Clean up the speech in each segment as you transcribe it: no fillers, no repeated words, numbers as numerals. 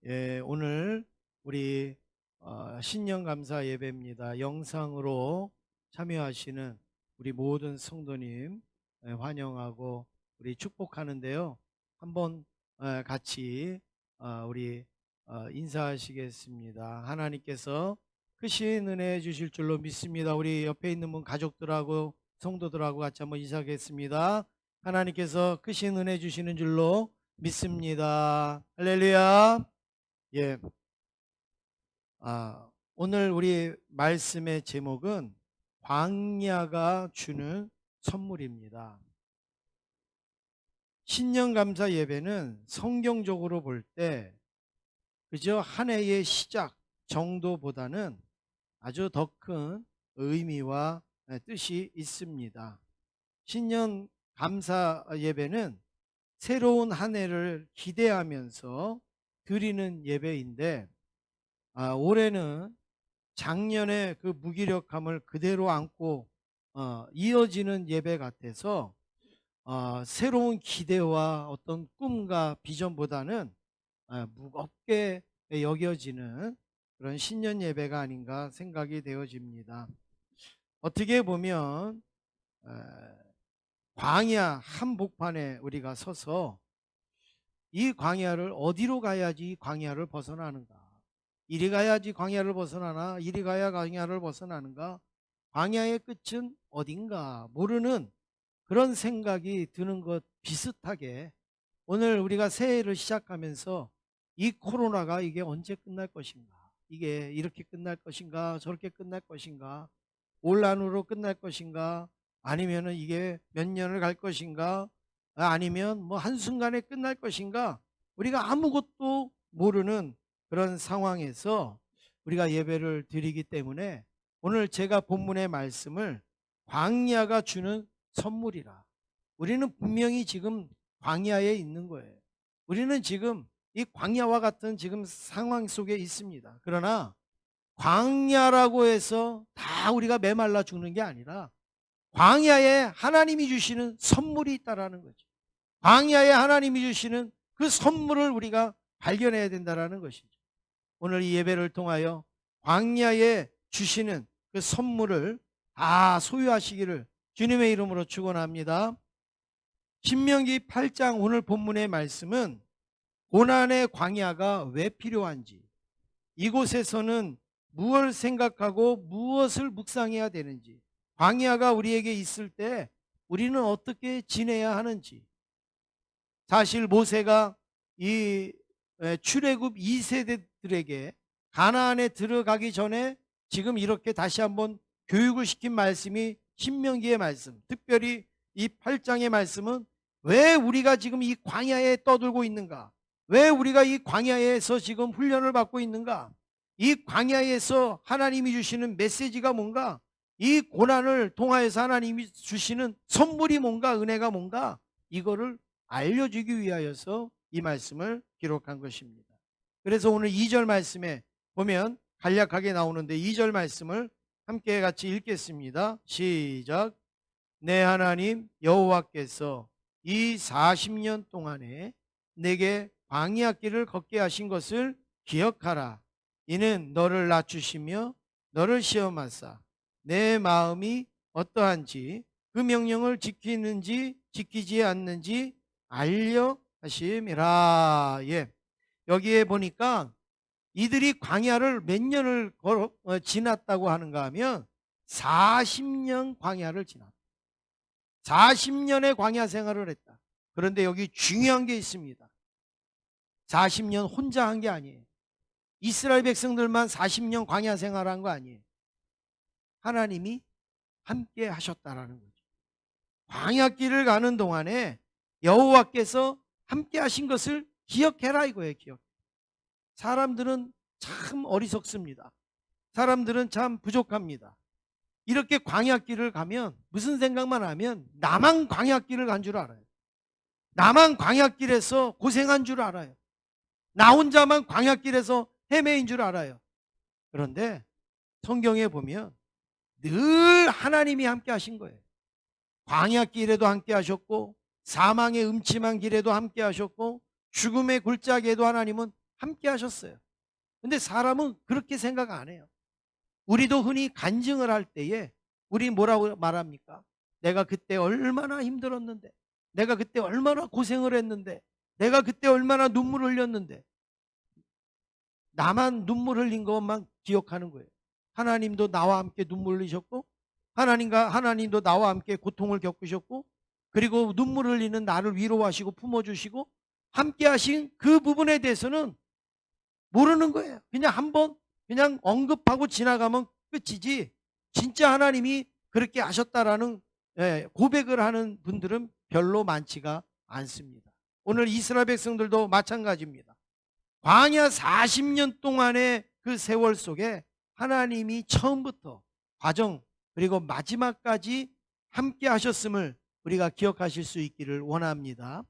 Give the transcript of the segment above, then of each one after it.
오늘 우리 신년 감사 예배입니다. 영상으로 참여하시는 우리 모든 성도님 환영하고 우리 축복하는데요. 한번 같이 우리 인사하시겠습니다. 하나님께서 크신 은혜 주실 줄로 믿습니다. 우리 옆에 있는 분 가족들하고 성도들하고 같이 한번 인사하겠습니다. 하나님께서 크신 은혜 주시는 줄로 믿습니다. 할렐루야. 예. 오늘 우리 말씀의 제목은 광야가 주는 선물입니다. 신년감사 예배는 성경적으로 볼 때 그저 한 해의 시작 정도보다는 아주 더 큰 의미와 뜻이 있습니다. 신년 감사 예배는 새로운 한 해를 기대하면서 드리는 예배인데 올해는 작년의 그 무기력함을 그대로 안고 이어지는 예배 같아서 새로운 기대와 어떤 꿈과 비전보다는 무겁게 여겨지는 그런 신년 예배가 아닌가 생각이 되어집니다. 어떻게 보면 에, 광야 한복판에 우리가 서서 이 광야를 어디로 가야지 이 광야를 벗어나는가? 이리 가야지 광야를 벗어나나? 이리 가야 광야를 벗어나는가? 광야의 끝은 어딘가 모르는 그런 생각이 드는 것 비슷하게 오늘 우리가 새해를 시작하면서 이 코로나가 이게 언제 끝날 것인가? 이게 이렇게 끝날 것인가? 저렇게 끝날 것인가? 올 안으로 끝날 것인가? 아니면은 이게 몇 년을 갈 것인가? 아니면 뭐 한순간에 끝날 것인가? 우리가 아무것도 모르는 그런 상황에서 우리가 예배를 드리기 때문에 오늘 제가 본문의 말씀을 광야가 주는 선물이라. 우리는 분명히 지금 광야에 있는 거예요. 우리는 지금 이 광야와 같은 지금 상황 속에 있습니다. 그러나 광야라고 해서 다 우리가 메말라 죽는 게 아니라 광야에 하나님이 주시는 선물이 있다라는 거죠. 광야에 하나님이 주시는 그 선물을 우리가 발견해야 된다라는 것이죠. 오늘 이 예배를 통하여 광야에 주시는 그 선물을 다 소유하시기를 주님의 이름으로 축원합니다. 신명기 8장 오늘 본문의 말씀은 고난의 광야가 왜 필요한지, 이곳에서는 무엇을 생각하고 무엇을 묵상해야 되는지, 광야가 우리에게 있을 때 우리는 어떻게 지내야 하는지. 사실 모세가 이 출애굽 2세대들에게 가나안에 들어가기 전에 지금 이렇게 다시 한번 교육을 시킨 말씀이 신명기의 말씀, 특별히 이 8장의 말씀은 왜 우리가 지금 이 광야에 떠들고 있는가? 왜 우리가 이 광야에서 지금 훈련을 받고 있는가? 이 광야에서 하나님이 주시는 메시지가 뭔가? 이 고난을 통하여서 하나님이 주시는 선물이 뭔가? 은혜가 뭔가? 이거를 알려주기 위하여서 이 말씀을 기록한 것입니다. 그래서 오늘 2절 말씀에 보면 간략하게 나오는데 2절 말씀을 함께 같이 읽겠습니다. 시작. 내 하나님 여호와께서 이 40년 동안에 내게 광야길을 걷게 하신 것을 기억하라. 이는 너를 낮추시며 너를 시험하사 내 마음이 어떠한지 그 명령을 지키는지 지키지 않는지 알려 하심이라. 예. 여기에 보니까 이들이 광야를 몇 년을 지났다고 하는가 하면 40년 광야를 지났다. 40년의 광야 생활을 했다. 그런데 여기 중요한 게 있습니다. 40년 혼자 한 게 아니에요. 이스라엘 백성들만 40년 광야 생활한 거 아니에요. 하나님이 함께 하셨다라는 거죠. 광야길을 가는 동안에 여호와께서 함께 하신 것을 기억해라 이거예요. 기억. 사람들은 참 어리석습니다. 사람들은 참 부족합니다. 이렇게 광야길을 가면 무슨 생각만 하면 나만 광야길을 간 줄 알아요. 나만 광야길에서 고생한 줄 알아요. 나 혼자만 광야길에서 헤매인 줄 알아요. 그런데 성경에 보면 늘 하나님이 함께 하신 거예요. 광야길에도 함께 하셨고 사망의 음침한 길에도 함께 하셨고 죽음의 골짜기에도 하나님은 함께 하셨어요. 근데 사람은 그렇게 생각 안 해요. 우리도 흔히 간증을 할 때에 우리 뭐라고 말합니까? 내가 그때 얼마나 힘들었는데, 내가 그때 얼마나 고생을 했는데, 내가 그때 얼마나 눈물 흘렸는데, 나만 눈물 흘린 것만 기억하는 거예요. 하나님도 나와 함께 눈물 흘리셨고, 하나님도 나와 함께 고통을 겪으셨고, 그리고 눈물 흘리는 나를 위로하시고 품어주시고 함께 하신 그 부분에 대해서는 모르는 거예요. 그냥 한번 그냥 언급하고 지나가면 끝이지, 진짜 하나님이 그렇게 하셨다라는 고백을 하는 분들은 별로 많지가 않습니다. 오늘 이스라엘 백성들도 마찬가지입니다. 광야 40년 동안의 그 세월 속에 하나님이 처음부터 과정 그리고 마지막까지 함께 하셨음을 우리가 기억하실 수 있기를 원합니다.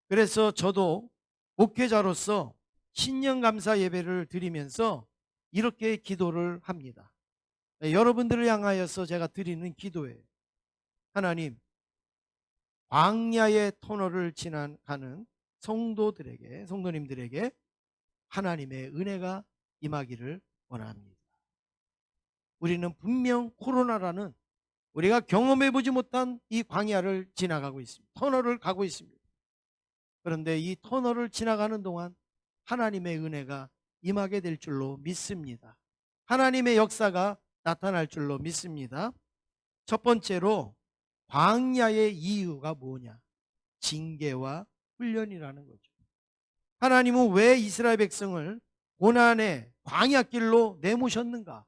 그래서 저도 목회자로서 신년감사 예배를 드리면서 이렇게 기도를 합니다. 여러분들을 향하여서 제가 드리는 기도예요. 하나님, 광야의 터널을 지나가는 성도님들에게 하나님의 은혜가 임하기를 원합니다. 우리는 분명 코로나라는 우리가 경험해보지 못한 이 광야를 지나가고 있습니다. 터널을 가고 있습니다. 그런데 이 터널을 지나가는 동안 하나님의 은혜가 임하게 될 줄로 믿습니다. 하나님의 역사가 나타날 줄로 믿습니다. 첫 번째로 광야의 이유가 뭐냐? 징계와 훈련이라는 거죠. 하나님은 왜 이스라엘 백성을 고난의 광야길로 내모셨는가?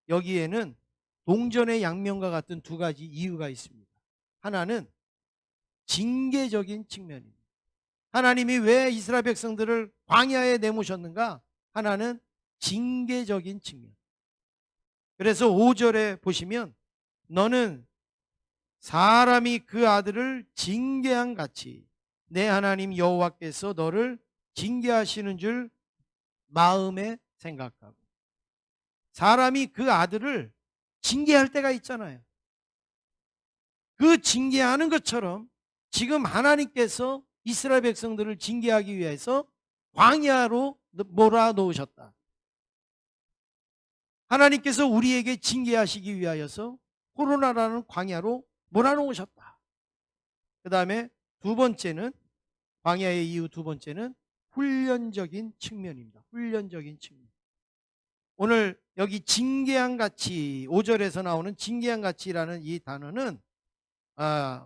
여기에는 동전의 양면과 같은 두 가지 이유가 있습니다. 하나는 징계적인 측면입니다. 하나님이 왜 이스라엘 백성들을 광야에 내모셨는가? 하나는 징계적인 측면. 그래서 5절에 보시면 너는 사람이 그 아들을 징계한 같이 내 하나님 여호와께서 너를 징계하시는 줄 마음에 생각하고, 사람이 그 아들을 징계할 때가 있잖아요. 그 징계하는 것처럼 지금 하나님께서 이스라엘 백성들을 징계하기 위해서 광야로 몰아놓으셨다. 하나님께서 우리에게 징계하시기 위하여서 코로나라는 광야로 몰아놓으셨다. 그 다음에 두 번째는, 광야의 이유 두 번째는 훈련적인 측면입니다. 훈련적인 측면. 오늘 여기 징계한 같이 5절에서 나오는 징계한 같이라는 이 단어는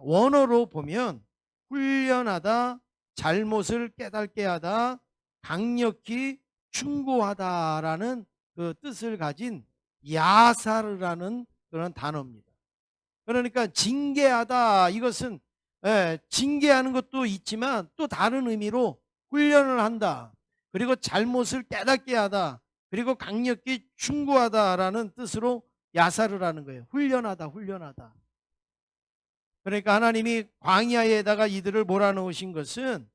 원어로 보면 훈련하다, 잘못을 깨닫게 하다, 강력히 충고하다라는 그 뜻을 가진 야사르라는 그런 단어입니다. 그러니까 징계하다, 이것은 징계하는 것도 있지만 또 다른 의미로 훈련을 한다, 그리고 잘못을 깨닫게 하다, 그리고 강력히 충고하다라는 뜻으로 야사르라는 거예요. 훈련하다, 훈련하다. 그러니까 하나님이 광야에다가 이들을 몰아넣으신 것은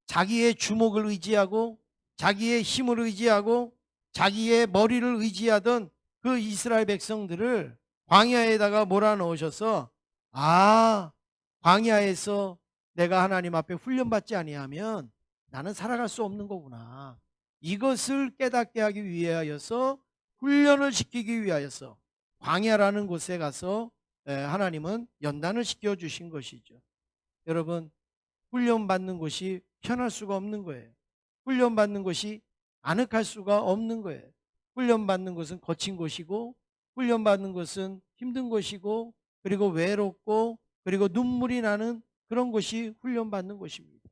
자기의 주먹을 의지하고 자기의 힘을 의지하고 자기의 머리를 의지하던 그 이스라엘 백성들을 광야에다가 몰아넣으셔서, 광야에서 내가 하나님 앞에 훈련받지 아니하면 나는 살아갈 수 없는 거구나, 이것을 깨닫게 하기 위하여서, 훈련을 시키기 위하여서 광야라는 곳에 가서 하나님은 연단을 시켜주신 것이죠. 여러분, 훈련받는 곳이 편할 수가 없는 거예요. 훈련받는 곳이 아늑할 수가 없는 거예요. 훈련받는 것은 거친 곳이고, 훈련받는 것은 힘든 곳이고, 그리고 외롭고, 그리고 눈물이 나는 그런 곳이 훈련받는 곳입니다.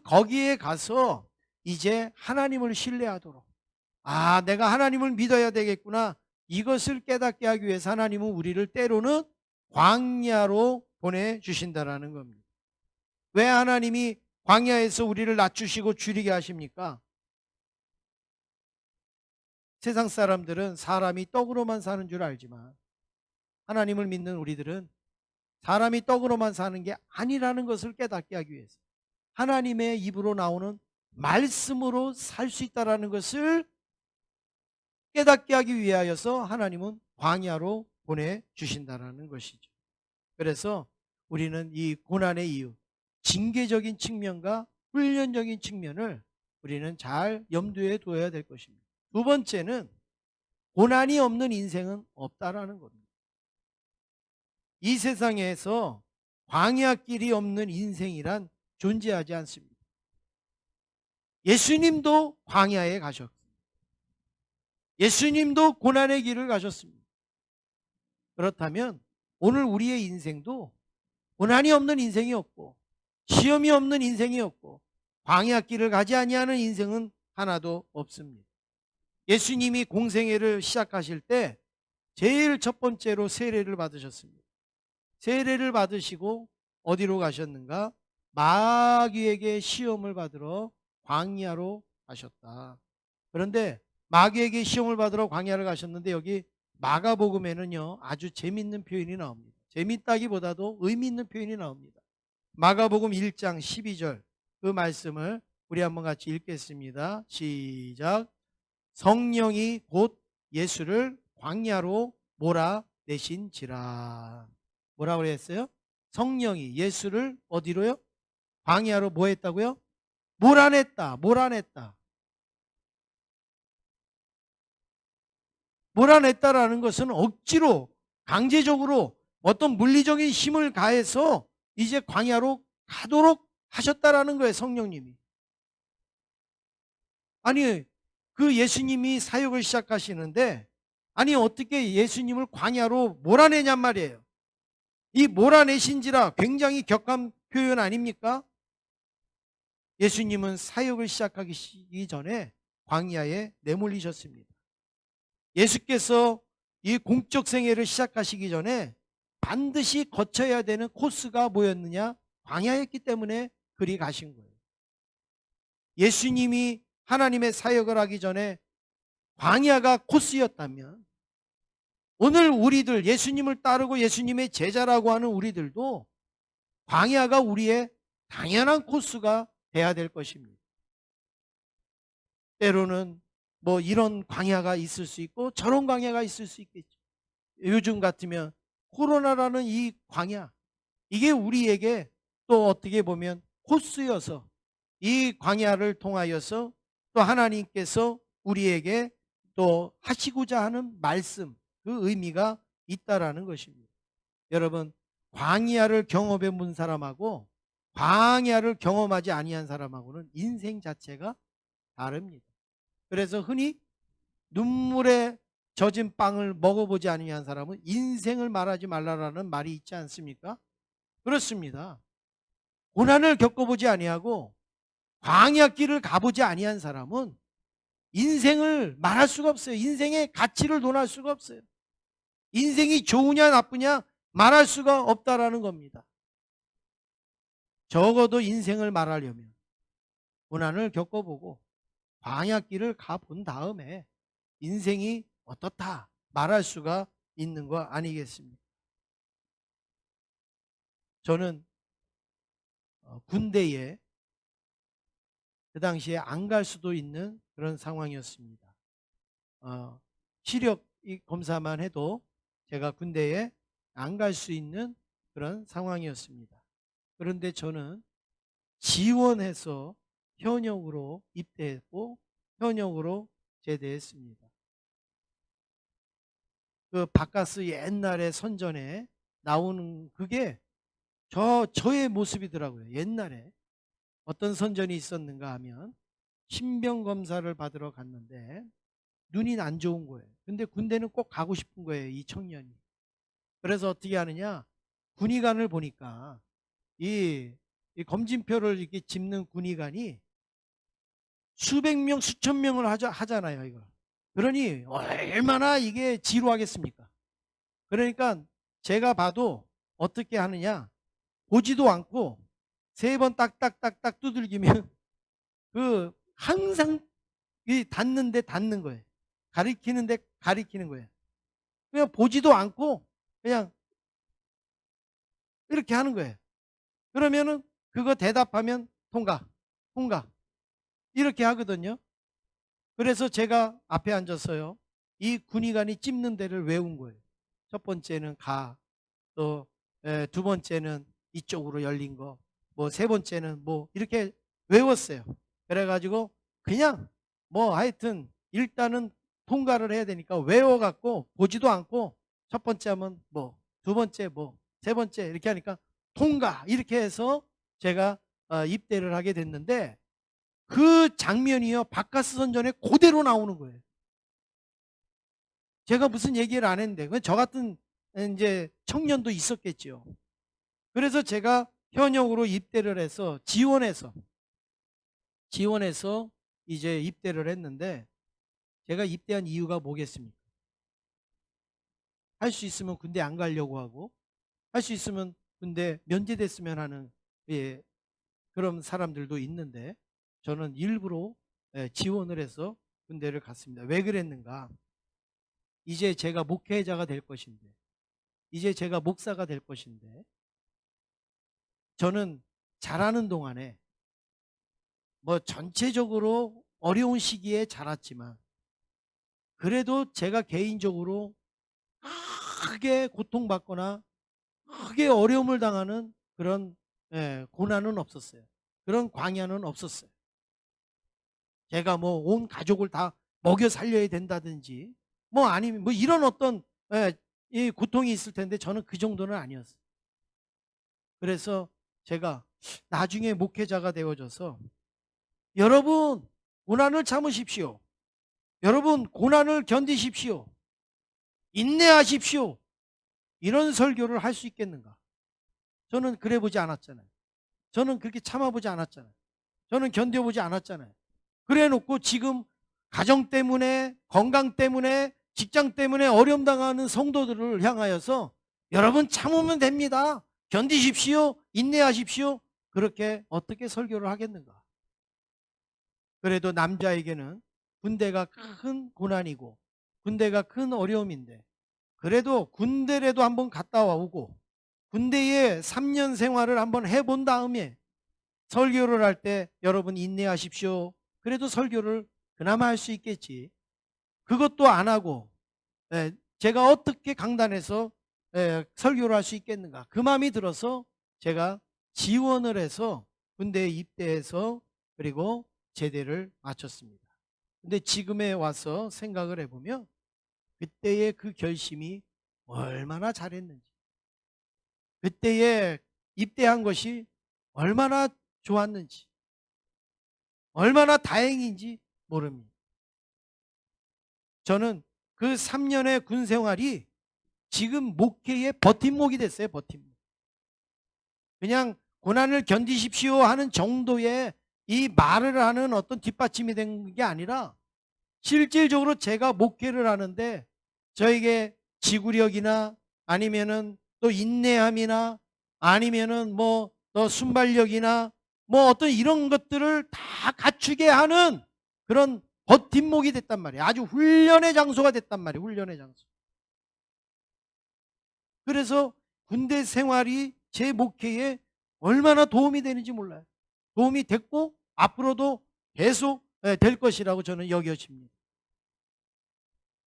거기에 가서 이제 하나님을 신뢰하도록, 내가 하나님을 믿어야 되겠구나, 이것을 깨닫게 하기 위해서 하나님은 우리를 때로는 광야로 보내주신다라는 겁니다. 왜 하나님이 광야에서 우리를 낮추시고 줄이게 하십니까? 세상 사람들은 사람이 떡으로만 사는 줄 알지만 하나님을 믿는 우리들은 사람이 떡으로만 사는 게 아니라는 것을 깨닫게 하기 위해서 하나님의 입으로 나오는 말씀으로 살 수 있다는 것을 깨닫게 하기 위하여서 하나님은 광야로 보내주신다는 것이죠. 그래서 우리는 이 고난의 이유, 징계적인 측면과 훈련적인 측면을 우리는 잘 염두에 둬야 될 것입니다. 두 번째는 고난이 없는 인생은 없다라는 겁니다. 이 세상에서 광야길이 없는 인생이란 존재하지 않습니다. 예수님도 광야에 가셨고 예수님도 고난의 길을 가셨습니다. 그렇다면 오늘 우리의 인생도 고난이 없는 인생이 없고 시험이 없는 인생이 없고 광야길을 가지 아니하는 인생은 하나도 없습니다. 예수님이 공생애를 시작하실 때 제일 첫 번째로 세례를 받으셨습니다. 세례를 받으시고 어디로 가셨는가? 마귀에게 시험을 받으러 광야로 가셨다. 그런데 마귀에게 시험을 받으러 광야를 가셨는데 여기 마가복음에는요 아주 재밌는 표현이 나옵니다. 재밌다기보다도 의미 있는 표현이 나옵니다. 마가복음 1장 12절 그 말씀을 우리 한번 같이 읽겠습니다. 시작. 성령이 곧 예수를 광야로 몰아내신지라. 뭐라고 그랬어요? 성령이 예수를 어디로요? 광야로 뭐 했다고요? 몰아냈다. 몰아냈다라는 것은 억지로 강제적으로 어떤 물리적인 힘을 가해서 이제 광야로 가도록 하셨다라는 거예요. 성령님이. 아니 그 예수님이 사역을 시작하시는데 아니 어떻게 예수님을 광야로 몰아내냔 말이에요. 이 몰아내신지라 굉장히 격한 표현 아닙니까? 예수님은 사역을 시작하기 전에 광야에 내몰리셨습니다. 예수께서 이 공적 생애를 시작하시기 전에 반드시 거쳐야 되는 코스가 뭐였느냐? 광야였기 때문에 그리 가신 거예요. 예수님이 하나님의 사역을 하기 전에 광야가 코스였다면 오늘 우리들 예수님을 따르고 예수님의 제자라고 하는 우리들도 광야가 우리의 당연한 코스가 돼야 될 것입니다. 때로는 뭐 이런 광야가 있을 수 있고 저런 광야가 있을 수 있겠죠. 요즘 같으면 코로나라는 이 광야, 이게 우리에게 또 어떻게 보면 코스여서 이 광야를 통하여서 또 하나님께서 우리에게 또 하시고자 하는 말씀, 그 의미가 있다라는 것입니다. 여러분, 광야를 경험해 본 사람하고 광야를 경험하지 아니한 사람하고는 인생 자체가 다릅니다. 그래서 흔히 눈물에 젖은 빵을 먹어보지 아니한 사람은 인생을 말하지 말라라는 말이 있지 않습니까? 그렇습니다. 고난을 겪어보지 아니하고 광야길을 가보지 아니한 사람은 인생을 말할 수가 없어요. 인생의 가치를 논할 수가 없어요. 인생이 좋으냐 나쁘냐 말할 수가 없다라는 겁니다. 적어도 인생을 말하려면 고난을 겪어보고 광야길을 가본 다음에 인생이 어떻다 말할 수가 있는 거 아니겠습니까? 저는 군대에 그 당시에 안 갈 수도 있는 그런 상황이었습니다. 시력 검사만 해도 제가 군대에 안 갈 수 있는 그런 상황이었습니다. 그런데 저는 지원해서 현역으로 입대했고 현역으로 제대했습니다. 그 바카스 옛날에 선전에 나오는 그게 저의 모습이더라고요. 옛날에 어떤 선전이 있었는가 하면 신병검사를 받으러 갔는데 눈이 안 좋은 거예요. 근데 군대는 꼭 가고 싶은 거예요. 이 청년이. 그래서 어떻게 하느냐, 군의관을 보니까 이 검진표를 이렇게 짚는 군의관이 수백 명 수천 명을 하잖아요 이걸. 그러니 얼마나 이게 지루하겠습니까? 그러니까 제가 봐도 어떻게 하느냐, 보지도 않고 3번 딱딱딱딱 두들기면 그 항상 이 닿는 거예요. 가리키는데 가리키는 거예요. 그냥 보지도 않고 그냥 이렇게 하는 거예요. 그러면은 그거 대답하면 통과 이렇게 하거든요. 그래서 제가 앞에 앉았어요. 이 군의관이 찝는 데를 외운 거예요. 첫 번째는 가, 또 두 번째는 이쪽으로 열린 거, 뭐 세 번째는 뭐 이렇게 외웠어요. 그래가지고 그냥 뭐 하여튼 일단은 통과를 해야 되니까 외워갖고 보지도 않고 첫 번째 하면 뭐 두 번째 뭐 세 번째 이렇게 하니까 통과 이렇게 해서 제가 입대를 하게 됐는데 그 장면이요 바카스 선전에 그대로 나오는 거예요. 제가 무슨 얘기를 안 했는데 저 같은 이제 청년도 있었겠죠. 그래서 제가 현역으로 입대를 해서 지원해서 이제 입대를 했는데 제가 입대한 이유가 뭐겠습니까? 할 수 있으면 군대 안 가려고 하고 할 수 있으면 군대 면제됐으면 하는 예, 그런 사람들도 있는데 저는 일부러 지원을 해서 군대를 갔습니다. 왜 그랬는가? 이제 제가 목회자가 될 것인데 이제 제가 목사가 될 것인데 저는 자라는 동안에 뭐 전체적으로 어려운 시기에 자랐지만 그래도 제가 개인적으로 크게 고통받거나 크게 어려움을 당하는 그런 고난은 없었어요. 그런 광야는 없었어요. 제가 뭐 온 가족을 다 먹여 살려야 된다든지 뭐 아니면 뭐 이런 어떤 이 고통이 있을 텐데 저는 그 정도는 아니었어요. 그래서 제가 나중에 목회자가 되어져서 여러분 고난을 참으십시오. 여러분 고난을 견디십시오. 인내하십시오. 이런 설교를 할 수 있겠는가? 저는 그래 보지 않았잖아요. 저는 그렇게 참아보지 않았잖아요. 저는 견뎌보지 않았잖아요. 그래 놓고 지금 가정 때문에 건강 때문에 직장 때문에 어려움 당하는 성도들을 향하여서 여러분 참으면 됩니다. 견디십시오. 인내하십시오. 그렇게 어떻게 설교를 하겠는가? 그래도 남자에게는 군대가 큰 고난이고 군대가 큰 어려움인데 그래도 군대라도 한번 갔다 오고 군대에 3년 생활을 한번 해본 다음에 설교를 할 때 여러분 인내하십시오. 그래도 설교를 그나마 할 수 있겠지. 그것도 안 하고 제가 어떻게 강단에서 설교를 할 수 있겠는가. 그 마음이 들어서 제가 지원을 해서 군대에 입대해서 그리고 제대를 마쳤습니다. 근데 지금에 와서 생각을 해보면 그때의 그 결심이 얼마나 잘했는지 그때에 입대한 것이 얼마나 좋았는지 얼마나 다행인지 모릅니다. 저는 그 3년의 군 생활이 지금 목회의 버팀목이 됐어요. 버팀목. 그냥 고난을 견디십시오 하는 정도의 이 말을 하는 어떤 뒷받침이 된 게 아니라 실질적으로 제가 목회를 하는데 저에게 지구력이나 아니면은 또 인내함이나 아니면은 뭐 또 순발력이나 뭐 어떤 이런 것들을 다 갖추게 하는 그런 버팀목이 됐단 말이에요. 아주 훈련의 장소가 됐단 말이에요. 훈련의 장소. 그래서 군대 생활이 제 목회에 얼마나 도움이 되는지 몰라요. 도움이 됐고 앞으로도 계속 될 것이라고 저는 여겨집니다.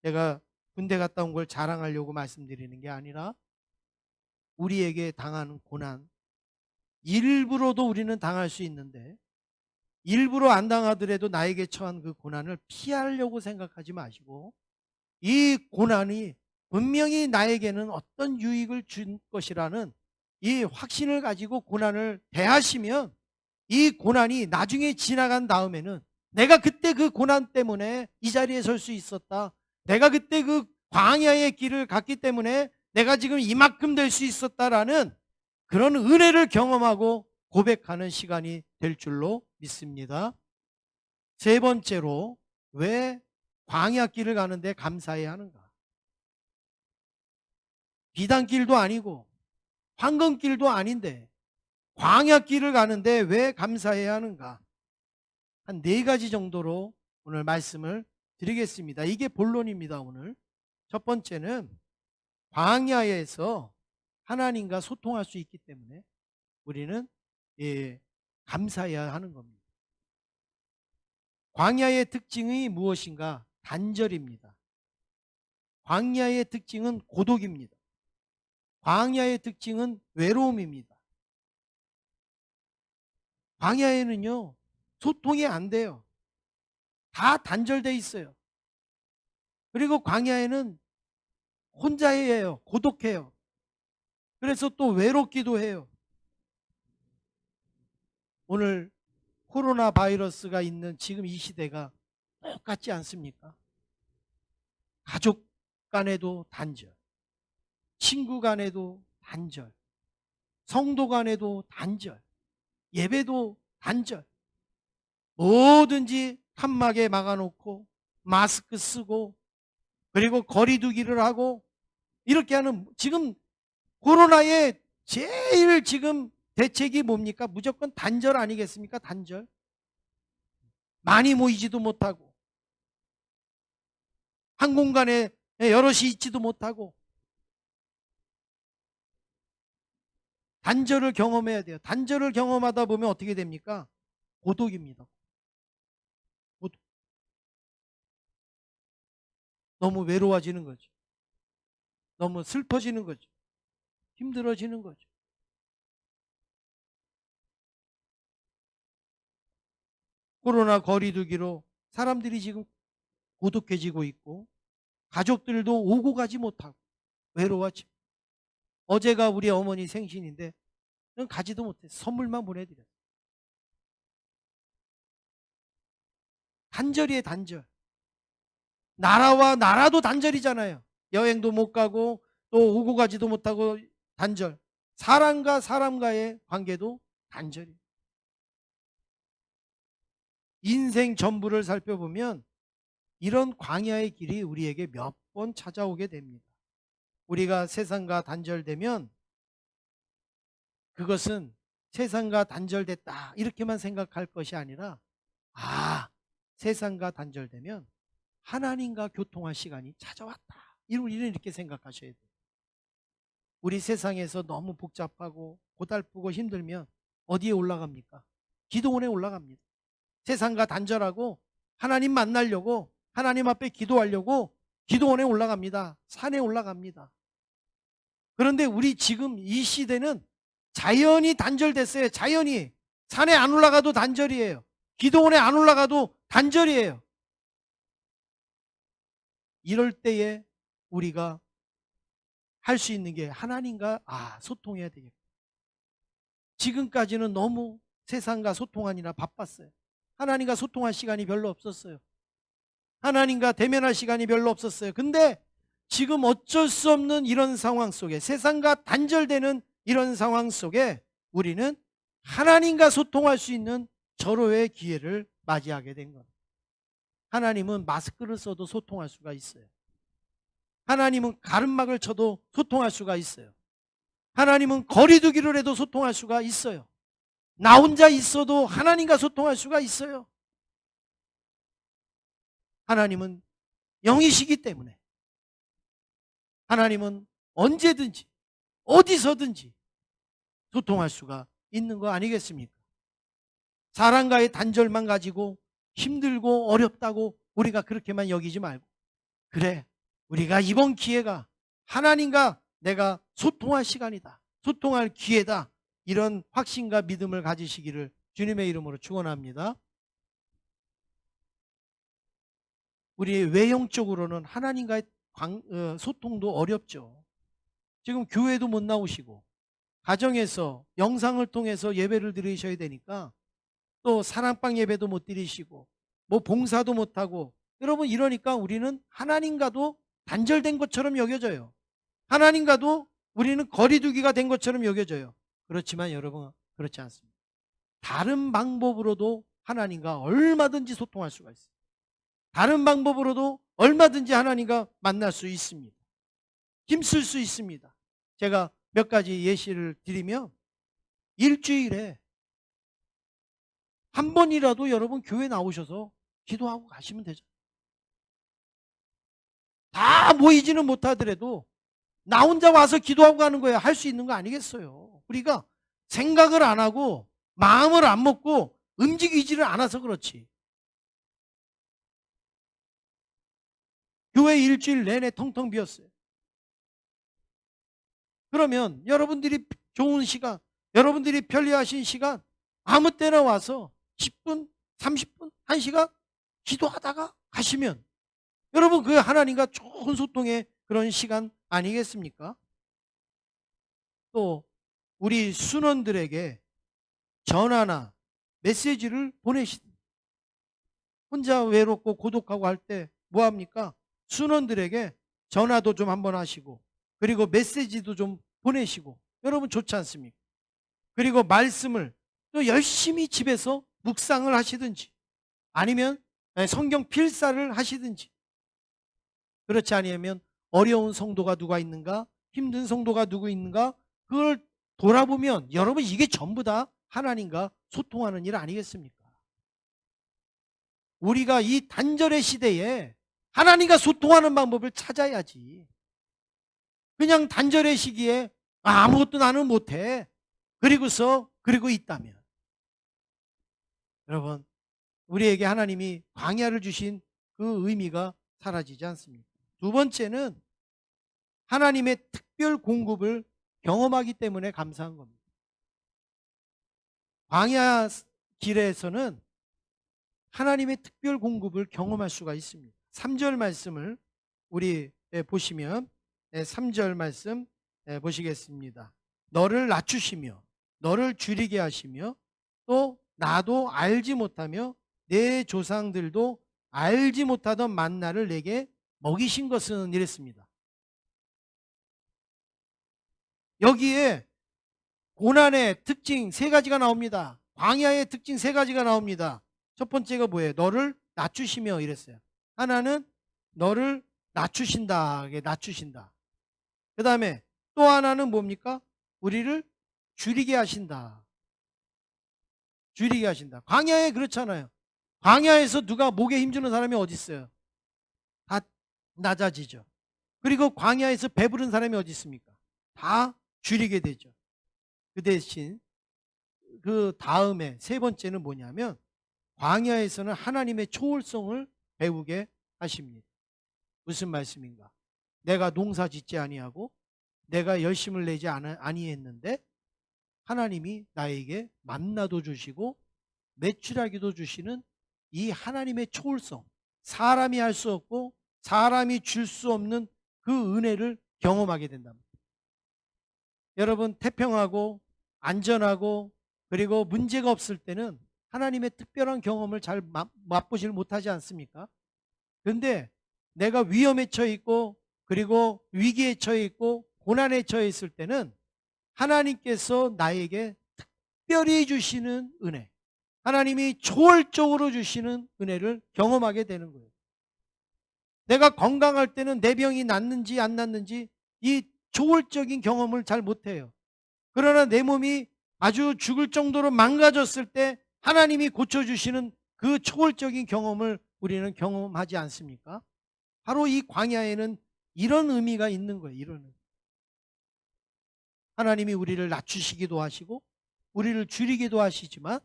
제가 군대 갔다 온 걸 자랑하려고 말씀드리는 게 아니라 우리에게 당하는 고난 일부러도 우리는 당할 수 있는데 일부러 안 당하더라도 나에게 처한 그 고난을 피하려고 생각하지 마시고 이 고난이 분명히 나에게는 어떤 유익을 줄 것이라는 이 확신을 가지고 고난을 대하시면 이 고난이 나중에 지나간 다음에는 내가 그때 그 고난 때문에 이 자리에 설 수 있었다. 내가 그때 그 광야의 길을 갔기 때문에 내가 지금 이만큼 될 수 있었다라는 그런 은혜를 경험하고 고백하는 시간이 될 줄로 믿습니다. 세 번째로 왜 광야 길을 가는데 감사해야 하는가? 비단길도 아니고 황금길도 아닌데 광야 길을 가는데 왜 감사해야 하는가? 한 네 가지 정도로 오늘 말씀을 드리겠습니다. 이게 본론입니다. 오늘 첫 번째는 광야에서 하나님과 소통할 수 있기 때문에 우리는 감사해야 하는 겁니다. 광야의 특징이 무엇인가? 단절입니다. 광야의 특징은 고독입니다. 광야의 특징은 외로움입니다. 광야에는요 소통이 안 돼요. 다 단절돼 있어요. 그리고 광야에는 혼자예요. 고독해요. 그래서 또 외롭기도 해요. 오늘 코로나 바이러스가 있는 지금 이 시대가 똑같지 않습니까? 가족 간에도 단절, 친구 간에도 단절, 성도 간에도 단절, 예배도 단절. 뭐든지 칸막에 막아놓고 마스크 쓰고 그리고 거리 두기를 하고 이렇게 하는 지금 코로나의 제일 지금 대책이 뭡니까? 무조건 단절 아니겠습니까? 단절. 많이 모이지도 못하고 한 공간에 여럿이 있지도 못하고 단절을 경험해야 돼요. 단절을 경험하다 보면 어떻게 됩니까? 고독입니다. 고독. 너무 외로워지는 거죠. 너무 슬퍼지는 거죠. 힘들어지는 거죠. 코로나 거리두기로 사람들이 지금 고독해지고 있고 가족들도 오고 가지 못하고 외로워지고 어제가 우리 어머니 생신인데 가지도 못했어요. 선물만 보내드렸어요. 단절이에요, 단절. 나라와 나라도 단절이잖아요. 여행도 못 가고 또 오고 가지도 못하고 단절. 사람과 사람과의 관계도 단절이에요. 인생 전부를 살펴보면 이런 광야의 길이 우리에게 몇 번 찾아오게 됩니다. 우리가 세상과 단절되면 그것은 세상과 단절됐다 이렇게만 생각할 것이 아니라 세상과 단절되면 하나님과 교통할 시간이 찾아왔다. 우리는 이렇게 생각하셔야 돼요. 우리 세상에서 너무 복잡하고 고달프고 힘들면 어디에 올라갑니까? 기도원에 올라갑니다. 세상과 단절하고 하나님 만나려고 하나님 앞에 기도하려고 기도원에 올라갑니다. 산에 올라갑니다. 그런데 우리 지금 이 시대는 자연이 단절됐어요. 자연이. 산에 안 올라가도 단절이에요. 기도원에 안 올라가도 단절이에요. 이럴 때에 우리가 할 수 있는 게 하나님과 소통해야 되겠다. 지금까지는 너무 세상과 소통하느라 바빴어요. 하나님과 소통할 시간이 별로 없었어요. 하나님과 대면할 시간이 별로 없었어요. 근데 지금 어쩔 수 없는 이런 상황 속에 세상과 단절되는 이런 상황 속에 우리는 하나님과 소통할 수 있는 절호의 기회를 맞이하게 된 겁니다. 하나님은 마스크를 써도 소통할 수가 있어요. 하나님은 가름막을 쳐도 소통할 수가 있어요. 하나님은 거리두기를 해도 소통할 수가 있어요. 나 혼자 있어도 하나님과 소통할 수가 있어요. 하나님은 영이시기 때문에 하나님은 언제든지 어디서든지 소통할 수가 있는 거 아니겠습니까? 사람과의 단절만 가지고 힘들고 어렵다고 우리가 그렇게만 여기지 말고 그래, 우리가 이번 기회가 하나님과 내가 소통할 시간이다. 소통할 기회다. 이런 확신과 믿음을 가지시기를 주님의 이름으로 축원합니다. 우리 외형적으로는 하나님과의 소통도 어렵죠. 지금 교회도 못 나오시고 가정에서 영상을 통해서 예배를 드리셔야 되니까 또 사랑방 예배도 못 드리시고 뭐 봉사도 못하고 여러분 이러니까 우리는 하나님과도 단절된 것처럼 여겨져요. 하나님과도 우리는 거리두기가 된 것처럼 여겨져요. 그렇지만 여러분 그렇지 않습니다. 다른 방법으로도 하나님과 얼마든지 소통할 수가 있어요. 다른 방법으로도 얼마든지 하나님과 만날 수 있습니다. 힘쓸 수 있습니다. 제가 몇 가지 예시를 드리면 일주일에 한 번이라도 여러분 교회 나오셔서 기도하고 가시면 되죠. 다 모이지는 못하더라도 나 혼자 와서 기도하고 가는 거야. 할 수 있는 거 아니겠어요. 우리가 생각을 안 하고 마음을 안 먹고 움직이지를 않아서 그렇지. 교회 일주일 내내 텅텅 비었어요. 그러면 여러분들이 좋은 시간, 여러분들이 편리하신 시간 아무 때나 와서 10분, 30분, 1시간 기도하다가 가시면 여러분 그 하나님과 좋은 소통의 그런 시간 아니겠습니까? 또 우리 순원들에게 전화나 메시지를 보내시든 혼자 외롭고 고독하고 할 때 뭐 합니까? 순원들에게 전화도 좀 한번 하시고 그리고 메시지도 좀 보내시고 여러분 좋지 않습니까? 그리고 말씀을 또 열심히 집에서 묵상을 하시든지 아니면 성경 필사를 하시든지 그렇지 아니하면 어려운 성도가 누가 있는가? 힘든 성도가 누구 있는가? 그걸 돌아보면 여러분 이게 전부 다 하나님과 소통하는 일 아니겠습니까? 우리가 이 단절의 시대에 하나님과 소통하는 방법을 찾아야지. 그냥 단절의 시기에 아무것도 나는 못해. 그리고 있다면. 여러분, 우리에게 하나님이 광야를 주신 그 의미가 사라지지 않습니다. 두 번째는 하나님의 특별 공급을 경험하기 때문에 감사한 겁니다. 광야 길에서는 하나님의 특별 공급을 경험할 수가 있습니다. 3절 말씀을 우리 보시면 3절 말씀 보시겠습니다. 너를 낮추시며 너를 줄이게 하시며 또 나도 알지 못하며 내 조상들도 알지 못하던 만나를 내게 먹이신 것은 이랬습니다. 여기에 고난의 특징 세 가지가 나옵니다. 광야의 특징 세 가지가 나옵니다. 첫 번째가 뭐예요? 너를 낮추시며 이랬어요. 하나는 너를 낮추신다. 낮추신다. 그 다음에 또 하나는 뭡니까? 우리를 줄이게 하신다. 줄이게 하신다. 광야에 그렇잖아요. 광야에서 누가 목에 힘주는 사람이 어디 있어요? 다 낮아지죠. 그리고 광야에서 배부른 사람이 어디 있습니까? 다 줄이게 되죠. 그 대신 그 다음에 세 번째는 뭐냐면 광야에서는 하나님의 초월성을 배우게 하십니다. 무슨 말씀인가? 내가 농사 짓지 아니하고 내가 열심을 내지 아니했는데 하나님이 나에게 만나도 주시고 매출하기도 주시는 이 하나님의 초월성, 사람이 할 수 없고 사람이 줄 수 없는 그 은혜를 경험하게 된답니다. 여러분 태평하고 안전하고 그리고 문제가 없을 때는 하나님의 특별한 경험을 잘 맛보질 못하지 않습니까? 그런데 내가 위험에 처해 있고 그리고 위기에 처해 있고 고난에 처해 있을 때는 하나님께서 나에게 특별히 주시는 은혜, 하나님이 초월적으로 주시는 은혜를 경험하게 되는 거예요. 내가 건강할 때는 내 병이 낫는지 안 낫는지 이 초월적인 경험을 잘 못해요. 그러나 내 몸이 아주 죽을 정도로 망가졌을 때 하나님이 고쳐주시는 그 초월적인 경험을 우리는 경험하지 않습니까? 바로 이 광야에는 이런 의미가 있는 거예요. 이런 의미. 하나님이 우리를 낮추시기도 하시고 우리를 줄이기도 하시지만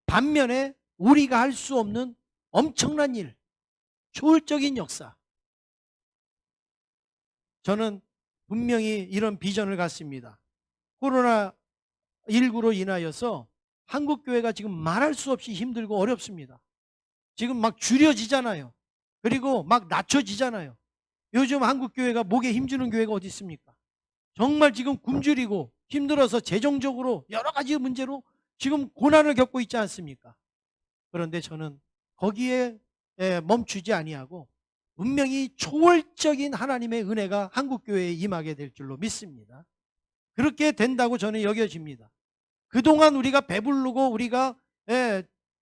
반면에 우리가 할 수 없는 엄청난 일, 초월적인 역사. 저는 분명히 이런 비전을 갖습니다. 코로나19로 인하여서 한국교회가 지금 말할 수 없이 힘들고 어렵습니다. 지금 막 줄여지잖아요. 그리고 막 낮춰지잖아요. 요즘 한국교회가 목에 힘주는 교회가 어디 있습니까? 정말 지금 굶주리고 힘들어서 재정적으로 여러 가지 문제로 지금 고난을 겪고 있지 않습니까? 그런데 저는 거기에 멈추지 아니하고 분명히 초월적인 하나님의 은혜가 한국교회에 임하게 될 줄로 믿습니다. 그렇게 된다고 저는 여겨집니다. 그동안 우리가 배부르고 우리가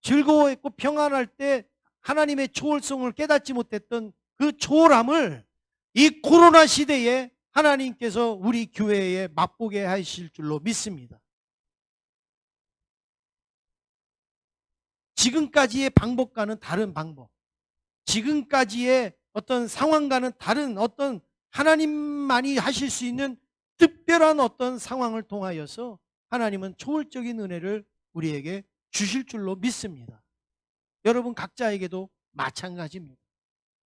즐거워했고 평안할 때 하나님의 초월성을 깨닫지 못했던 그 초월함을 이 코로나 시대에 하나님께서 우리 교회에 맛보게 하실 줄로 믿습니다. 지금까지의 방법과는 다른 방법, 지금까지의 어떤 상황과는 다른 어떤 하나님만이 하실 수 있는 특별한 어떤 상황을 통하여서 하나님은 초월적인 은혜를 우리에게 주실 줄로 믿습니다. 여러분 각자에게도 마찬가지입니다.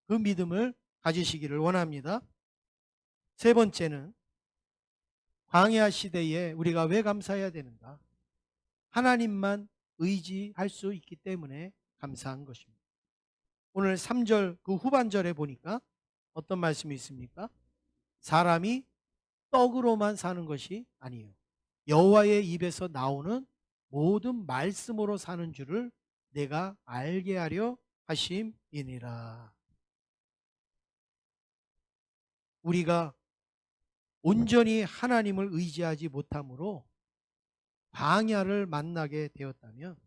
그 믿음을 가지시기를 원합니다. 세 번째는 광야 시대에 우리가 왜 감사해야 되는가? 하나님만 의지할 수 있기 때문에 감사한 것입니다. 오늘 3절 그 후반절에 보니까 어떤 말씀이 있습니까? 사람이 떡으로만 사는 것이 아니에요. 여호와의 입에서 나오는 모든 말씀으로 사는 줄을 내가 알게 하려 하심이니라. 우리가 온전히 하나님을 의지하지 못함으로 광야를 만나게 되었다면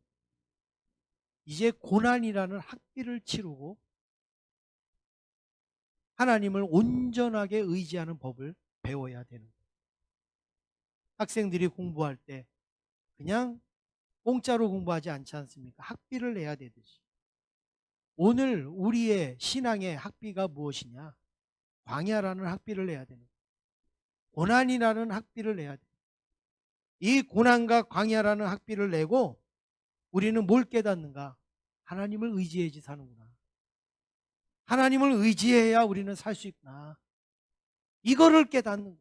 이제 고난이라는 학비를 치르고 하나님을 온전하게 의지하는 법을 배워야 되는 거예요. 학생들이 공부할 때 그냥 공짜로 공부하지 않지 않습니까? 학비를 내야 되듯이. 오늘 우리의 신앙의 학비가 무엇이냐? 광야라는 학비를 내야 되는 거예요. 고난이라는 학비를 내야 돼요. 이 고난과 광야라는 학비를 내고 우리는 뭘 깨닫는가? 하나님을 의지해야지 사는구나. 하나님을 의지해야 우리는 살 수 있구나. 이거를 깨닫는 거예요.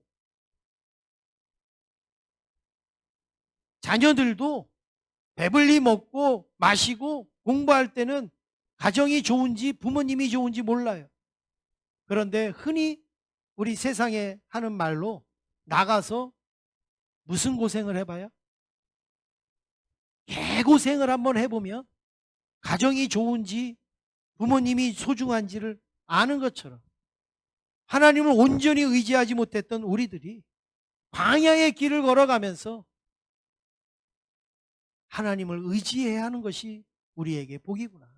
자녀들도 배불리 먹고 마시고 공부할 때는 가정이 좋은지 부모님이 좋은지 몰라요. 그런데 흔히 우리 세상에 하는 말로 나가서 무슨 고생을 해봐요? 개고생을 한번 해보면 가정이 좋은지 부모님이 소중한지를 아는 것처럼 하나님을 온전히 의지하지 못했던 우리들이 광야의 길을 걸어가면서 하나님을 의지해야 하는 것이 우리에게 복이구나.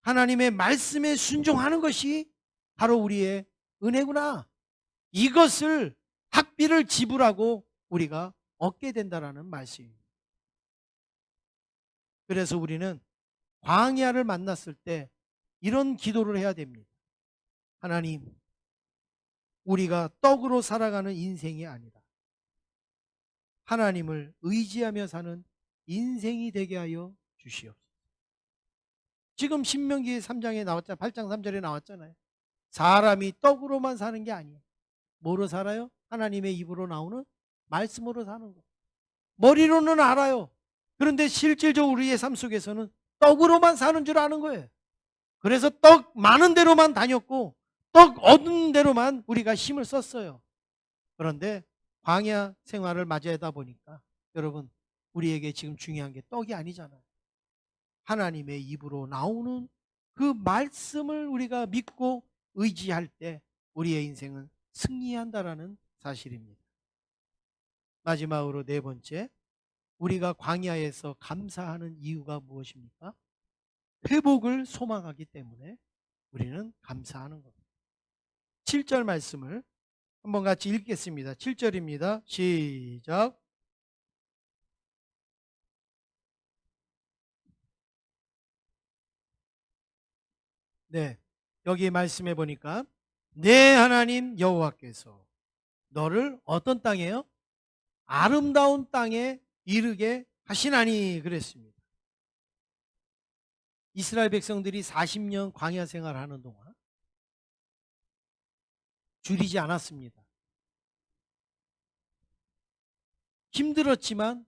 하나님의 말씀에 순종하는 것이 바로 우리의 은혜구나. 이것을 학비를 지불하고 우리가 얻게 된다라는 말씀입니다. 그래서 우리는 광야를 만났을 때 이런 기도를 해야 됩니다. 하나님, 우리가 떡으로 살아가는 인생이 아니라 하나님을 의지하며 사는 인생이 되게 하여 주시옵소서. 지금 신명기 3장에 나왔잖아요. 8장 3절에 나왔잖아요. 사람이 떡으로만 사는 게 아니에요. 뭐로 살아요? 하나님의 입으로 나오는 말씀으로 사는 거예요. 머리로는 알아요. 그런데 실질적으로 우리의 삶 속에서는 떡으로만 사는 줄 아는 거예요. 그래서 떡 많은 데로만 다녔고 떡 얻은 데로만 우리가 힘을 썼어요. 그런데 광야 생활을 맞이하다 보니까 여러분, 우리에게 지금 중요한 게 떡이 아니잖아요. 하나님의 입으로 나오는 그 말씀을 우리가 믿고 의지할 때 우리의 인생은 승리한다라는 사실입니다. 마지막으로 네 번째, 우리가 광야에서 감사하는 이유가 무엇입니까? 회복을 소망하기 때문에 우리는 감사하는 겁니다. 7절 말씀을 한번 같이 읽겠습니다. 7절입니다. 시작. 네, 여기 말씀해 보니까 내 하나님 여호와께서 너를 어떤 땅에요? 아름다운 땅에 이르게 하시나니 그랬습니다. 이스라엘 백성들이 40년 광야 생활하는 동안 줄이지 않았습니다. 힘들었지만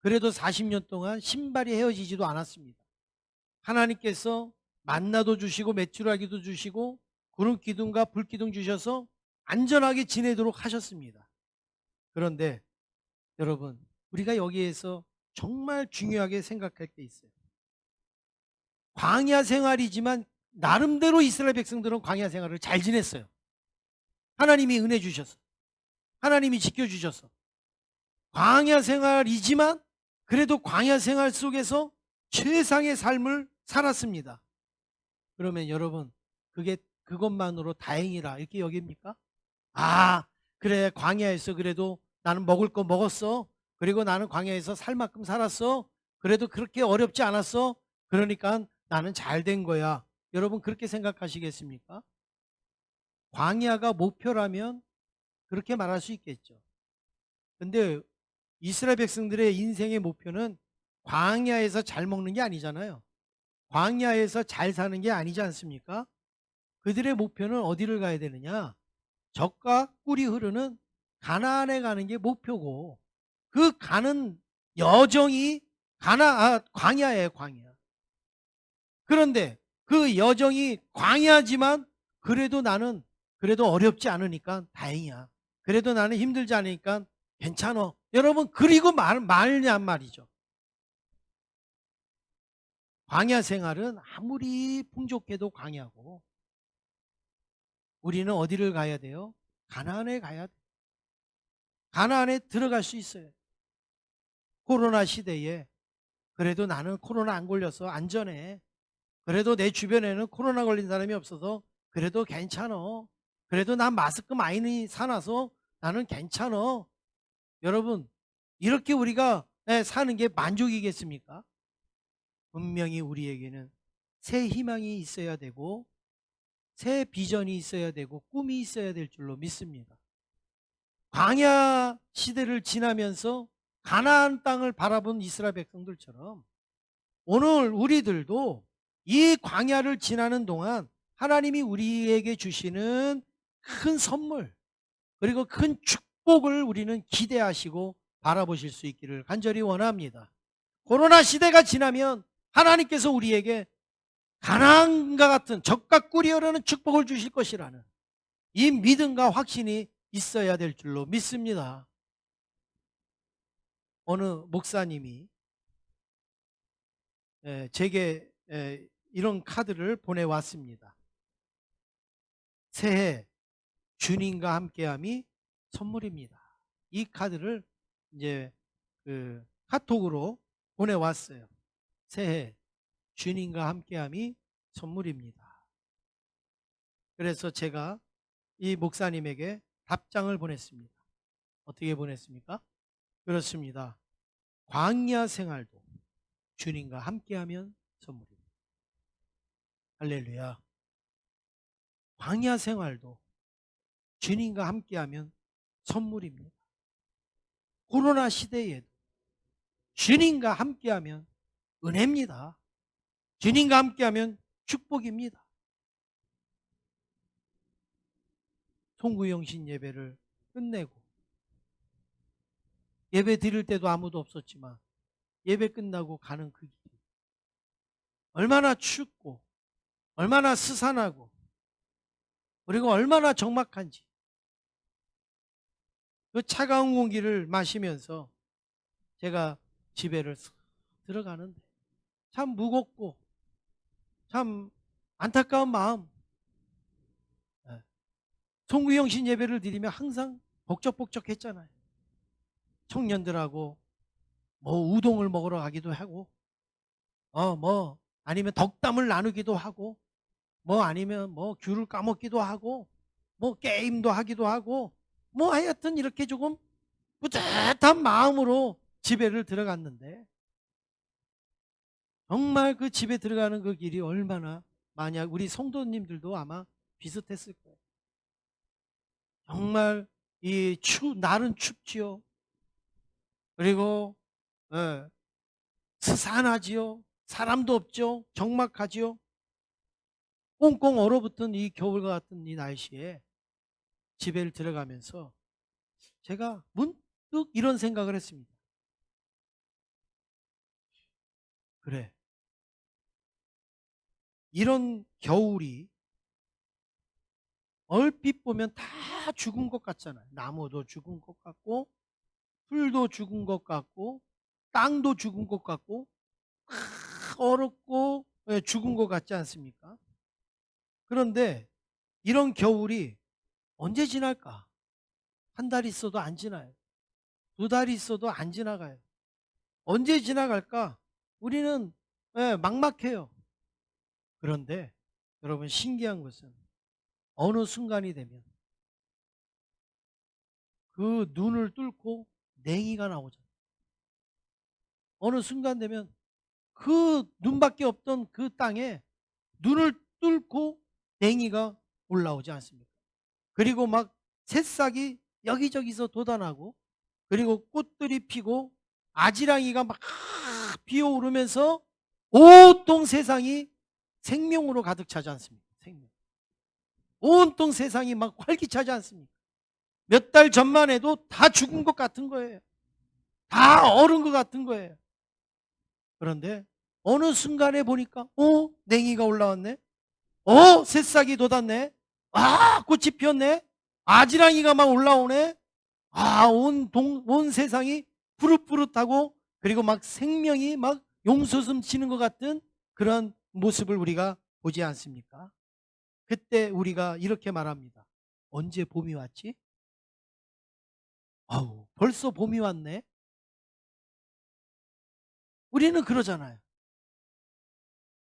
그래도 40년 동안 신발이 헤어지지도 않았습니다. 하나님께서 만나도 주시고 메추라기도 주시고 구름 기둥과 불 기둥 주셔서 안전하게 지내도록 하셨습니다. 그런데 여러분, 우리가 여기에서 정말 중요하게 생각할 게 있어요. 광야 생활이지만 나름대로 이스라엘 백성들은 광야 생활을 잘 지냈어요. 하나님이 은혜 주셔서, 하나님이 지켜주셔서. 광야 생활이지만 그래도 광야 생활 속에서 최상의 삶을 살았습니다. 그러면 여러분, 그것만으로 다행이라 이렇게 여깁니까? 아, 그래, 광야에서 그래도 나는 먹을 거 먹었어. 그리고 나는 광야에서 살 만큼 살았어. 그래도 그렇게 어렵지 않았어. 그러니까 나는 잘 된 거야. 여러분, 그렇게 생각하시겠습니까? 광야가 목표라면 그렇게 말할 수 있겠죠. 근데 이스라엘 백성들의 인생의 목표는 광야에서 잘 먹는 게 아니잖아요. 광야에서 잘 사는 게 아니지 않습니까? 그들의 목표는 어디를 가야 되느냐? 젖과 꿀이 흐르는 가나안에 가는 게 목표고, 그 가는 여정이 광야예요, 광야. 그런데 그 여정이 광야지만 그래도 나는 그래도 어렵지 않으니까 다행이야. 그래도 나는 힘들지 않으니까 괜찮아. 여러분 그리고 말냔 말이죠. 광야 생활은 아무리 풍족해도 광야고 우리는 어디를 가야 돼요? 가나안에 가야 돼. 가나안에 들어갈 수 있어요. 코로나 시대에 그래도 나는 코로나 안 걸려서 안전해. 그래도 내 주변에는 코로나 걸린 사람이 없어서 그래도 괜찮아. 그래도 난 마스크 많이 사놔서 나는 괜찮아. 여러분 이렇게 우리가 사는 게 만족이겠습니까? 분명히 우리에게는 새 희망이 있어야 되고 새 비전이 있어야 되고 꿈이 있어야 될 줄로 믿습니다. 광야 시대를 지나면서 가나안 땅을 바라본 이스라엘 백성들처럼 오늘 우리들도 이 광야를 지나는 동안 하나님이 우리에게 주시는 큰 선물 그리고 큰 축복을 우리는 기대하시고 바라보실 수 있기를 간절히 원합니다. 코로나 시대가 지나면 하나님께서 우리에게 가나안과 같은 적과 꿀이 흐르는 축복을 주실 것이라는 이 믿음과 확신이 있어야 될 줄로 믿습니다. 어느 목사님이 제게 이런 카드를 보내왔습니다. 새해 주님과 함께함이 선물입니다. 이 카드를 이제 그 카톡으로 보내왔어요. 새해 주님과 함께함이 선물입니다. 그래서 제가 이 목사님에게 답장을 보냈습니다. 어떻게 보냈습니까? 그렇습니다. 광야 생활도 주님과 함께하면 선물입니다. 할렐루야. 광야 생활도 주님과 함께하면 선물입니다. 코로나 시대에도 주님과 함께하면 은혜입니다. 주님과 함께하면 축복입니다. 송구영신 예배를 끝내고 예배 드릴 때도 아무도 없었지만 예배 끝나고 가는 그 길이 얼마나 춥고 얼마나 스산하고 그리고 얼마나 적막한지 그 차가운 공기를 마시면서 제가 집에를 들어가는데 참 무겁고 참 안타까운 마음. 송구영신 예배를 드리면 항상 복적복적했잖아요. 청년들하고 뭐 우동을 먹으러 가기도 하고 뭐 아니면 덕담을 나누기도 하고 뭐 아니면 뭐 귤을 까먹기도 하고 뭐 게임도 하기도 하고 뭐 하여튼 이렇게 조금 뿌듯한 마음으로 집에를 들어갔는데 정말 그 집에 들어가는 그 길이 얼마나 만약 우리 성도님들도 아마 비슷했을 거예요. 정말 날은 춥지요. 그리고 스산하지요. 사람도 없죠. 적막하지요. 꽁꽁 얼어붙은 이 겨울과 같은 이 날씨에 집에 들어가면서 제가 문득 이런 생각을 했습니다. 그래. 이런 겨울이 얼핏 보면 다 죽은 것 같잖아요. 나무도 죽은 것 같고 풀도 죽은 것 같고 땅도 죽은 것 같고 얼었고 죽은 것 같지 않습니까? 그런데 이런 겨울이 언제 지날까? 한 달 있어도 안 지나요. 2달 있어도 안 지나가요. 언제 지나갈까? 우리는 막막해요. 그런데 여러분 신기한 것은 어느 순간이 되면 그 눈을 뚫고 냉이가 나오잖아요. 어느 순간 되면 그 눈밖에 없던 그 땅에 눈을 뚫고 냉이가 올라오지 않습니까? 그리고 막 새싹이 여기저기서 돋아나고 그리고 꽃들이 피고 아지랑이가 막 피어오르면서 온통 세상이 생명으로 가득 차지 않습니까? 생명. 온통 세상이 막 활기차지 않습니까? 몇 달 전만 해도 다 죽은 것 같은 거예요. 다 얼은 것 같은 거예요. 그런데 어느 순간에 보니까 냉이가 올라왔네. 새싹이 돋았네. 꽃이 피었네. 아지랑이가 막 올라오네. 온 세상이 푸릇푸릇하고 그리고 막 생명이 막 용솟음 치는 것 같은 그런 모습을 우리가 보지 않습니까? 그때 우리가 이렇게 말합니다. 언제 봄이 왔지? 벌써 봄이 왔네. 우리는 그러잖아요.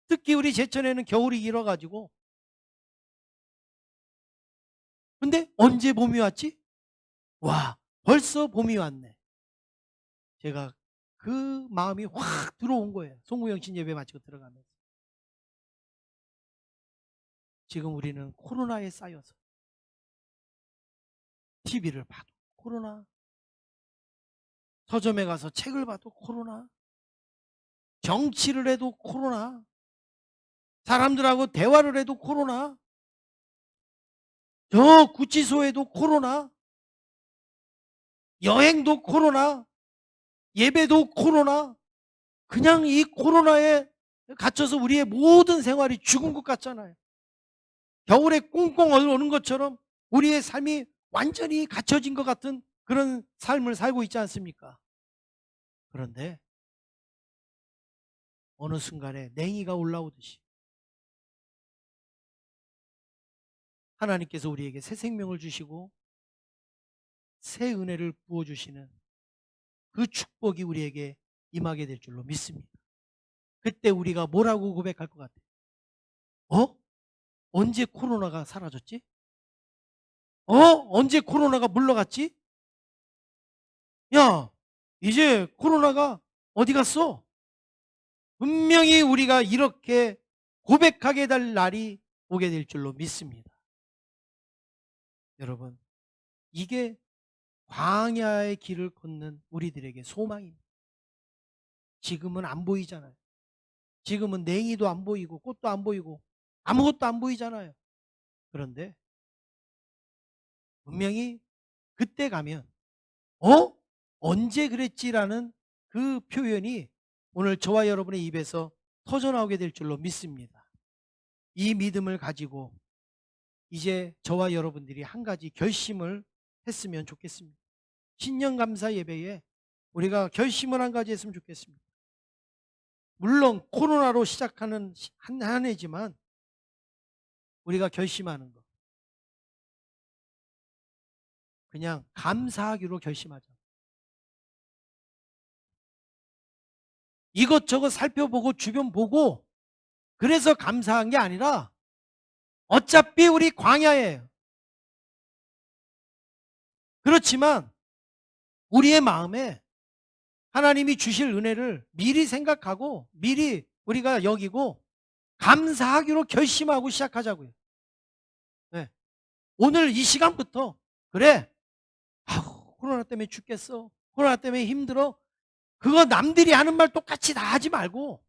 특히 우리 제천에는 겨울이 길어가지고 근데 언제 봄이 왔지? 벌써 봄이 왔네. 제가 그 마음이 확 들어온 거예요. 송구영신 예배 마치고 들어가면서. 지금 우리는 코로나에 쌓여서 TV를 봐도 코로나, 서점에 가서 책을 봐도 코로나, 정치를 해도 코로나, 사람들하고 대화를 해도 코로나, 저 구치소에도 코로나, 여행도 코로나, 예배도 코로나, 그냥 이 코로나에 갇혀서 우리의 모든 생활이 죽은 것 같잖아요. 겨울에 꽁꽁 얼는 것처럼 우리의 삶이 완전히 갇혀진 것 같은 그런 삶을 살고 있지 않습니까? 그런데 어느 순간에 냉이가 올라오듯이 하나님께서 우리에게 새 생명을 주시고 새 은혜를 부어주시는 그 축복이 우리에게 임하게 될 줄로 믿습니다. 그때 우리가 뭐라고 고백할 것 같아요? 언제 코로나가 사라졌지? 언제 코로나가 물러갔지? 야, 이제 코로나가 어디 갔어? 분명히 우리가 이렇게 고백하게 될 날이 오게 될 줄로 믿습니다. 여러분, 이게 광야의 길을 걷는 우리들에게 소망입니다. 지금은 안 보이잖아요. 지금은 냉이도 안 보이고 꽃도 안 보이고 아무것도 안 보이잖아요. 그런데 분명히 그때 가면 언제 그랬지라는 그 표현이 오늘 저와 여러분의 입에서 터져나오게 될 줄로 믿습니다. 이 믿음을 가지고 이제 저와 여러분들이 한 가지 결심을 했으면 좋겠습니다. 신년감사 예배에 우리가 결심을 한 가지 했으면 좋겠습니다. 물론 코로나로 시작하는 한 해지만 우리가 결심하는 것 그냥 감사하기로 결심하자. 이것저것 살펴보고 주변 보고 그래서 감사한 게 아니라 어차피 우리 광야예요. 그렇지만 우리의 마음에 하나님이 주실 은혜를 미리 생각하고 미리 우리가 여기고 감사하기로 결심하고 시작하자고요. 네. 오늘 이 시간부터 그래 코로나 때문에 죽겠어, 코로나 때문에 힘들어, 그거 남들이 하는 말 똑같이 다 하지 말고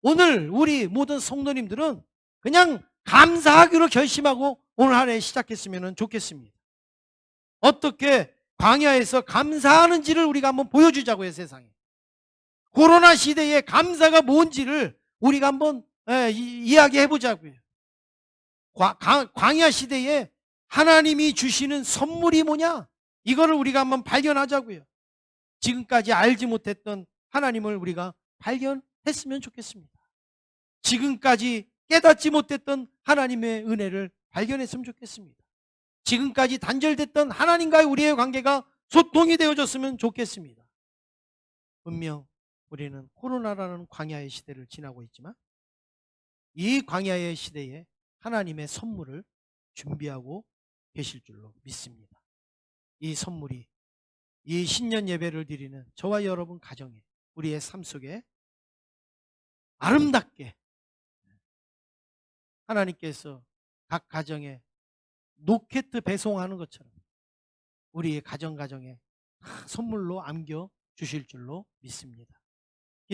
오늘 우리 모든 성도님들은 그냥 감사하기로 결심하고 오늘 한 해 시작했으면 좋겠습니다. 어떻게 광야에서 감사하는지를 우리가 한번 보여주자고요. 세상에 코로나 시대에 감사가 뭔지를 우리가 한번 이야기해 보자고요. 광야 시대에 하나님이 주시는 선물이 뭐냐, 이거를 우리가 한번 발견하자고요. 지금까지 알지 못했던 하나님을 우리가 발견했으면 좋겠습니다. 지금까지 깨닫지 못했던 하나님의 은혜를 발견했으면 좋겠습니다. 지금까지 단절됐던 하나님과의 우리의 관계가 소통이 되어졌으면 좋겠습니다. 분명 우리는 코로나라는 광야의 시대를 지나고 있지만 이 광야의 시대에 하나님의 선물을 준비하고 계실 줄로 믿습니다. 이 선물이 이 신년 예배를 드리는 저와 여러분 가정에 우리의 삶 속에 아름답게 하나님께서 각 가정에 로켓 배송하는 것처럼 우리의 가정에 선물로 안겨 주실 줄로 믿습니다.